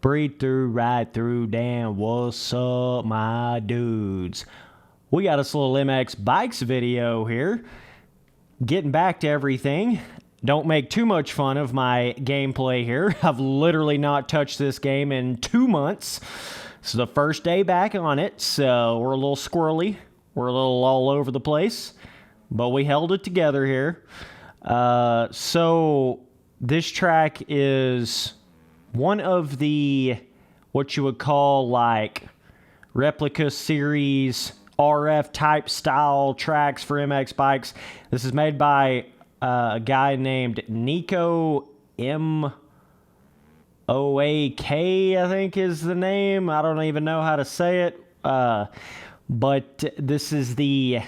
Breathe through, right through, damn, what's up, my dudes? We got this little MX Bikes video here. Getting back to everything. Don't make too much fun of my gameplay here. I've literally not touched this game in 2 months. It's the first day back on it, so we're a little squirrely. We're a little all over the place, but we held it together here. So this track is one of the, what you would call like replica series RF type style tracks for MX bikes. This is made by a guy named Nico Moak, I think is the name. I don't even know how to say it. But this is the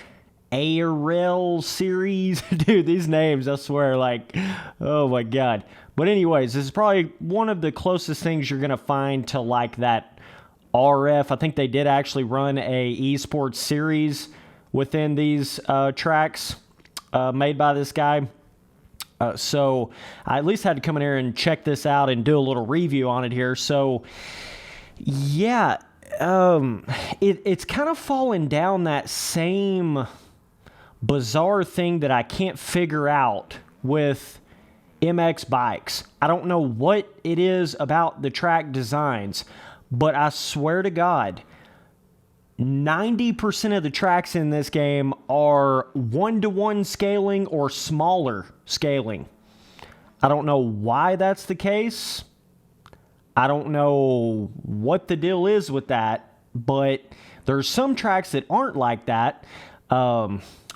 ARL series. Dude, these names, I swear, like, oh my God. But anyways, this is probably one of the closest things you're going to find to like that RF. I think they did actually run a esports series within these tracks made by this guy. So I at least had to come in here and check this out and do a little review on it here. So yeah, it's kind of fallen down that same bizarre thing that I can't figure out with MX bikes. I don't know what it is about the track designs, but I swear to God, 90% of the tracks in this game are 1-to-1 scaling or smaller scaling. I don't know why that's the case. I don't know what the deal is with that, but there's some tracks that aren't like that.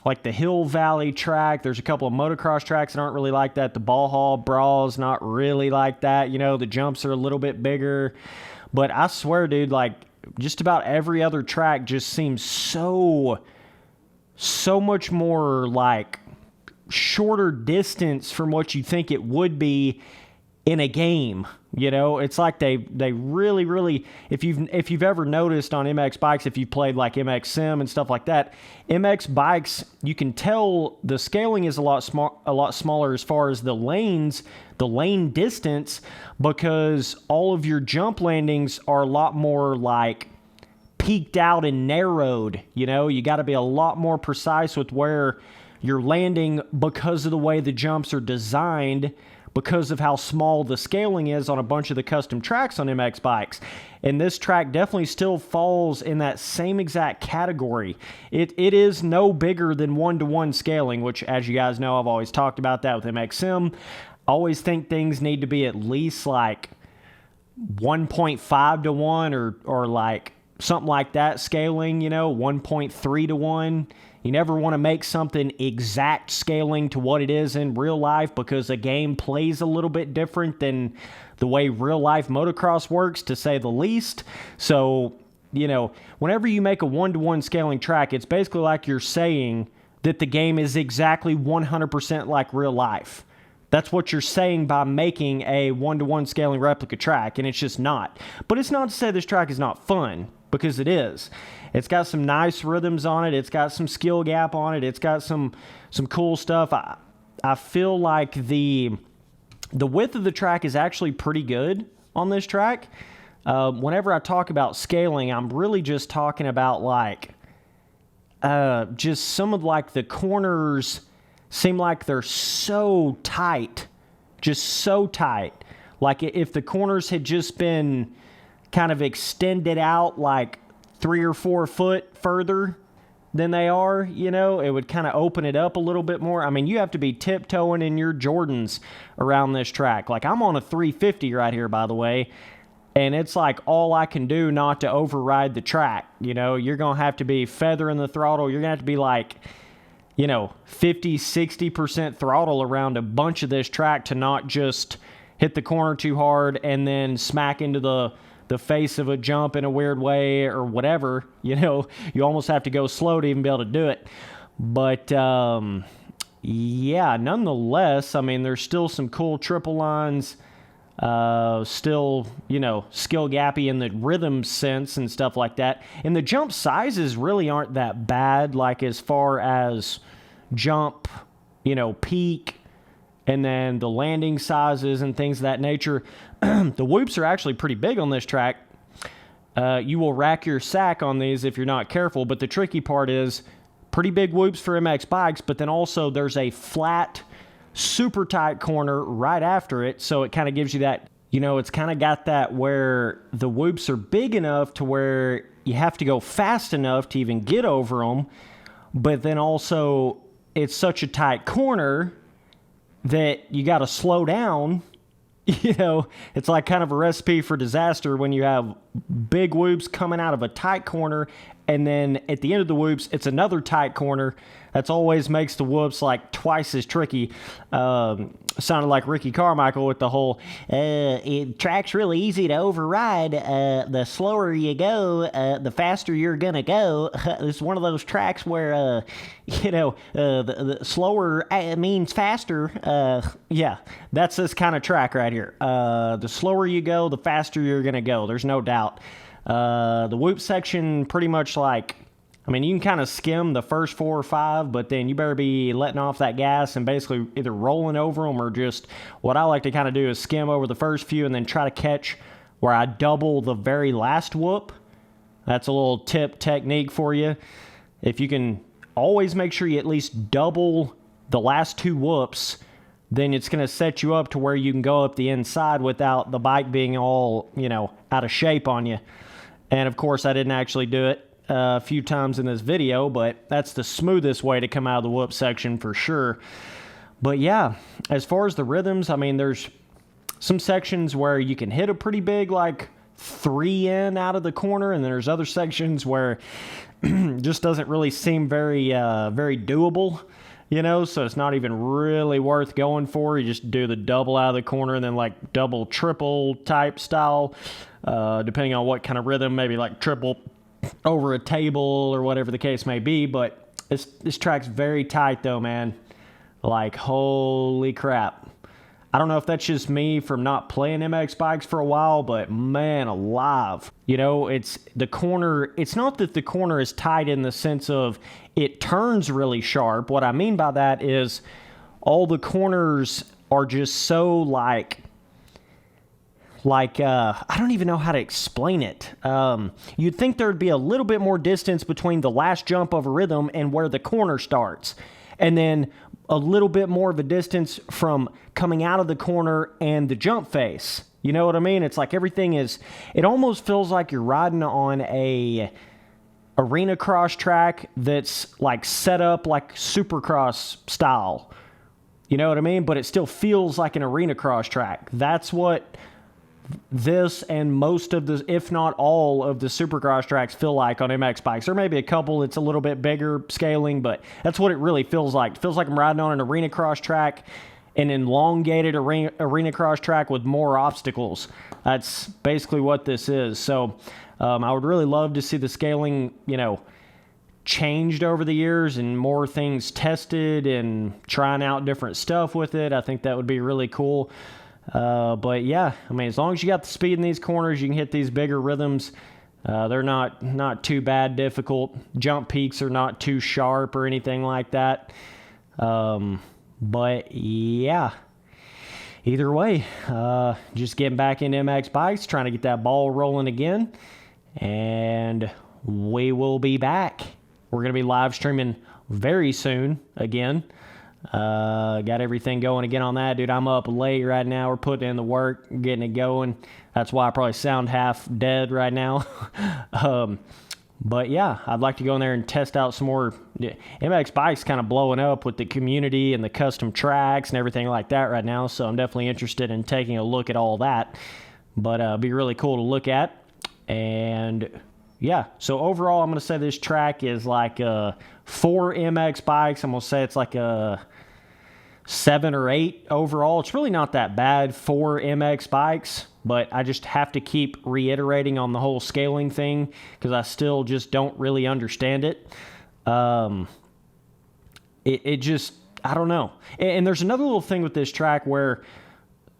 Like the Hill Valley track. There's a couple of motocross tracks that aren't really like that. The Ball Hall Brawl's not really like that. You know, the jumps are a little bit bigger. But I swear, dude, like just about every other track just seems so much more like shorter distance from what you think it would be in a game. You know, it's like they really, if you've ever noticed on MX bikes, if you've played like MX Sim and stuff like that, MX bikes, you can tell the scaling is a lot smaller as far as the lanes, the lane distance, because all of your jump landings are a lot more like peaked out and narrowed. You know, you got to be a lot more precise with where you're landing because of the way the jumps are designed, because of how small the scaling is on a bunch of the custom tracks on MX bikes. And this track definitely still falls in that same exact category. It is no bigger than 1-to-1 scaling, which, as you guys know, I've always talked about that with MX Sim. I always think things need to be at least like 1.5-to-1 or like something like that scaling, you know, 1.3-to-1. You never want to make something exact scaling to what it is in real life, because a game plays a little bit different than the way real life motocross works, to say the least. So, you know, whenever you make a 1-to-1 scaling track, it's basically like you're saying that the game is exactly 100% like real life. That's what you're saying by making a 1-to-1 scaling replica track, and it's just not. But it's not to say this track is not fun, because it is. It's got some nice rhythms on it. It's got some skill gap on it. It's got some cool stuff. I feel like the width of the track is actually pretty good on this track. Whenever I talk about scaling, I'm really just talking about like just some of like the corners seem like they're so tight, just so tight. Like if the corners had just been kind of extended out like 3 or 4 foot further than they are, you know, it would kind of open it up a little bit more. I mean, you have to be tiptoeing in your Jordans around this track. Like, I'm on a 350 right here, by the way, and it's like all I can do not to override the track. You know, you're going to have to be feathering the throttle. You're going to have to be like, you know, 50, 60% throttle around a bunch of this track to not just hit the corner too hard and then smack into the face of a jump in a weird way or whatever. You know, you almost have to go slow to even be able to do it. But yeah, nonetheless, I mean, there's still some cool triple lines, still, you know, skill gappy in the rhythm sense and stuff like that. And the jump sizes really aren't that bad, like as far as jump, you know, peak and then the landing sizes and things of that nature. The whoops are actually pretty big on this track. You will rack your sack on these if you're not careful, but the tricky part is pretty big whoops for MX bikes, but then also there's a flat, super tight corner right after it, so it kind of gives you that, it's kind of got that where the whoops are big enough to where you have to go fast enough to even get over them, but then also it's such a tight corner that you got to slow down. It's like kind of a recipe for disaster when you have big whoops coming out of a tight corner, and then at the end of the whoops, it's another tight corner. That's always makes the whoops like twice as tricky. Sounded like Ricky Carmichael with the whole, track's really easy to override. The slower you go, the faster you're going to go. It's one of those tracks where, the slower means faster. Yeah, that's this kind of track right here. The slower you go, the faster you're going to go. There's no doubt. The whoop section pretty much you can kind of skim the first 4 or 5, but then you better be letting off that gas and basically either rolling over them or just what I like to kind of do is skim over the first few and then try to catch where I double the very last whoop. That's a little tip technique for you. If you can always make sure you at least double the last 2 whoops, then it's going to set you up to where you can go up the inside without the bike being all, out of shape on you. And of course, I didn't actually do it a few times in this video, but that's the smoothest way to come out of the whoop section for sure. But yeah, as far as the rhythms, there's some sections where you can hit a pretty big 3 in out of the corner, and then there's other sections where just doesn't really seem very very doable, so it's not even really worth going for. You just do the double out of the corner and then double triple type style, depending on what kind of rhythm, maybe triple over a table or whatever the case may be. But this track's very tight though, man. Holy crap. I don't know if that's just me from not playing MX bikes for a while, but man alive. It's the corner. It's not that the corner is tight in the sense of it turns really sharp. What I mean by that is all the corners are just so I don't even know how to explain it. You'd think there'd be a little bit more distance between the last jump of a rhythm and where the corner starts. And then a little bit more of a distance from coming out of the corner and the jump face. You know what I mean? It's everything is, it almost feels like you're riding on a arena cross track that's set up like Supercross style. You know what I mean? But it still feels like an arena cross track. That's what this and most of the, if not all of the Supercross tracks feel like on MX bikes. There may be a couple that's a little bit bigger scaling, but that's what it really feels like. It feels like I'm riding on an arena cross track, an elongated arena cross track with more obstacles. That's basically what this is. So I would really love to see the scaling, changed over the years and more things tested and trying out different stuff with it. I think that would be really cool. But yeah, as long as you got the speed in these corners, you can hit these bigger rhythms. They're not too bad difficult. Jump peaks are not too sharp or anything like that. But yeah, either way, just getting back into MX bikes, trying to get that ball rolling again, and we will be back. We're going to be live streaming very soon again. Got everything going again on that, dude. I'm up late right now. We're putting in the work, getting it going. That's why I probably sound half dead right now. But yeah, I'd like to go in there and test out some more. MX bikes kind of blowing up with the community and the custom tracks and everything like that right now. So I'm definitely interested in taking a look at all that. But it'd be really cool to look at. And yeah, so overall, I'm going to say this track is 4 MX bikes. I'm going to say it's a 7 or 8 overall. It's really not that bad for MX bikes, but I just have to keep reiterating on the whole scaling thing because I still just don't really understand it. It just, I don't know. And there's another little thing with this track where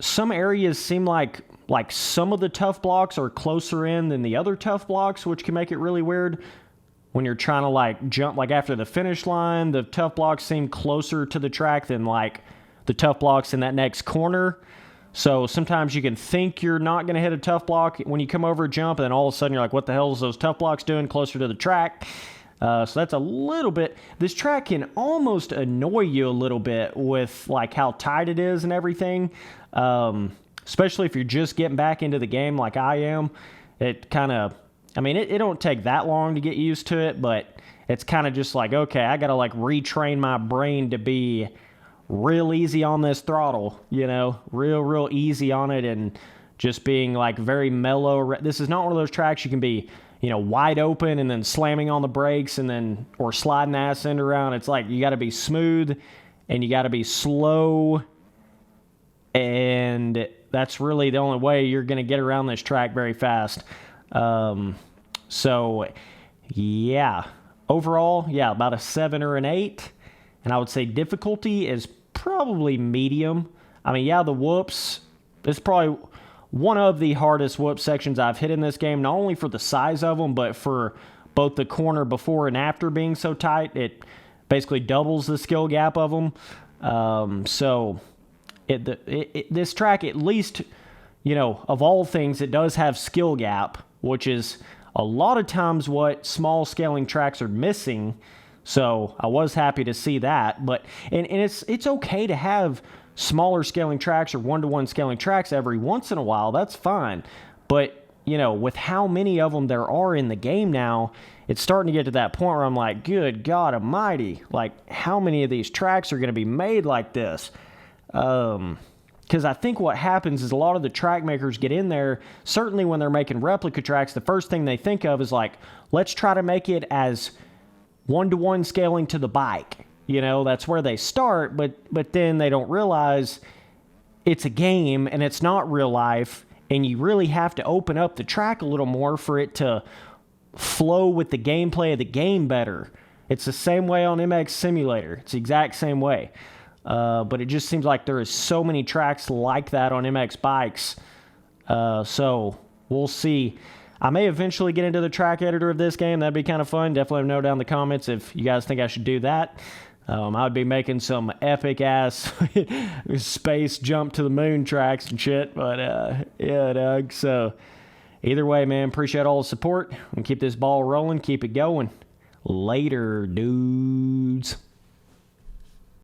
some areas seem like some of the tough blocks are closer in than the other tough blocks, which can make it really weird. When you're trying to jump after the finish line, the tough blocks seem closer to the track than the tough blocks in that next corner. So sometimes you can think you're not going to hit a tough block when you come over a jump, and then all of a sudden you're like, what the hell is those tough blocks doing closer to the track? So that's a little bit, this track can almost annoy you a little bit with like how tight it is and everything. Especially if you're just getting back into the game like I am. It kind of, I mean, it don't take that long to get used to it, but it's kind of just like, okay, I got to like retrain my brain to be real easy on this throttle, you know, real easy on it, and just being like very mellow. This is not one of those tracks you can be, you know, wide open and then slamming on the brakes and then, or sliding the ass end around. It's like you got to be smooth and you got to be slow, and that's really the only way you're going to get around this track very fast. So yeah, overall, yeah, about a 7 or an 8. And I would say difficulty is probably medium. I mean, yeah, the whoops, it's probably one of the hardest whoop sections I've hit in this game, not only for the size of them, but for both the corner before and after being so tight. It basically doubles the skill gap of them. So this track, at least, you know, of all things, it does have skill gap, which is a lot of times what small scaling tracks are missing. So I was happy to see that. But and it's okay to have smaller scaling tracks or one-to-one scaling tracks every once in a while. That's fine. But, you know, with how many of them there are in the game now, it's starting to get to that point where I'm like, good God almighty, like how many of these tracks are going to be made like this? Because I think what happens is a lot of the track makers get in there, certainly when they're making replica tracks, the first thing they think of is like, let's try to make it as one-to-one scaling to the bike. You know, that's where they start, but then they don't realize it's a game and it's not real life, and you really have to open up the track a little more for it to flow with the gameplay of the game better. It's the same way on MX Simulator. It's the exact same way. But it just seems like there is so many tracks like that on MX bikes. So we'll see. I may eventually get into the track editor of this game. That'd be kind of fun. Definitely let me know down in the comments if you guys think I should do that. I would be making some epic-ass space jump to the moon tracks and shit. But, yeah, Doug. So, either way, man, appreciate all the support. And keep this ball rolling. Keep it going. Later, dudes.